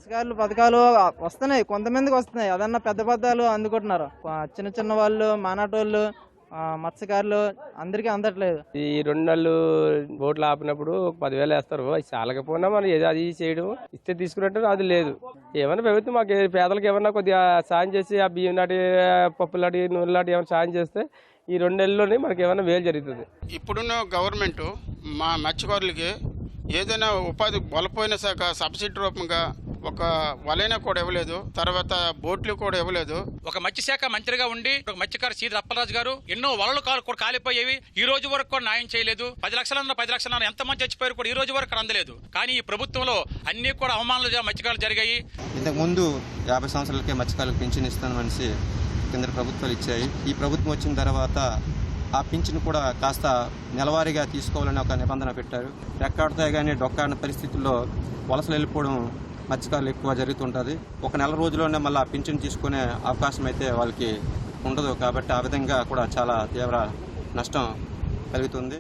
మత్స్యకారులు పథకాలు వస్తున్నాయి, కొంతమందికి వస్తున్నాయి. అదన్నా పెద్ద పథకాలు అందుకుంటున్నారు. చిన్న చిన్న వాళ్ళు, మానాటోళ్ళు, మత్స్యకారులు అందరికీ అందట్లేదు. ఈ 2 నెలలు బోట్లు ఆపినప్పుడు 10,000 వేస్తారు. అది చాలకపోయినా మనం ఏదో అది చేయడం ఇస్తే తీసుకున్నట్టు అది లేదు. ఏమైనా ప్రభుత్వం మాకు పేదలకు ఏమన్నా కొద్దిగా సాయం చేసి ఆ బియ్యం నాటి, పప్పులు నాటి, నూనె నాటి ఏమైనా సాయం చేస్తే ఈ 2 నెలల్లోనే మనకి ఏమైనా మేలు జరుగుతుంది. ఇప్పుడున్న గవర్నమెంట్ మా మత్స్యకారులకి ఏదైనా ఉపాధి బలపోయిన శాఖ సబ్సిడీ రూపంగా ఒక వలైనా కూడా ఇవ్వలేదు, తర్వాత బోట్లు కూడా ఇవ్వలేదు. ఒక మత్స్యశాఖ మంత్రిగా ఉండి ఒక మత్స్యకారు సీది అప్పలరాజు గారు ఎన్నో వలలు కూడా కాలిపోయేవి, ఈ రోజు వరకు కూడా న్యాయం చేయలేదు. 10 లక్షలన్నా ఎంతమంది చచ్చిపోయారు కూడా ఈ రోజు వరకు అందలేదు. కానీ ఈ ప్రభుత్వంలో అన్ని కూడా అవమానాలు మత్స్యకారులు జరిగాయి. ఇంతకు ముందు 50 సంవత్సరాలకే మత్స్యకారులకు పింఛన్ ఇస్తామనేసి కేంద్ర ప్రభుత్వాలు ఇచ్చాయి. ఈ ప్రభుత్వం వచ్చిన తర్వాత ఆ పింఛను కూడా కాస్త నెలవారీగా తీసుకోవాలని ఒక నిబంధన పెట్టారు. రెక్కాడితే కానీ డొక్కాడిన పరిస్థితుల్లో వలసలు వెళ్ళిపోవడం మత్స్యకారులు ఎక్కువ జరుగుతుంటుంది. ఒక నెల రోజుల్లోనే మళ్ళీ ఆ పింఛను తీసుకునే అవకాశం అయితే వాళ్ళకి ఉండదు. కాబట్టి ఆ విధంగా కూడా చాలా తీవ్ర నష్టం కలుగుతుంది.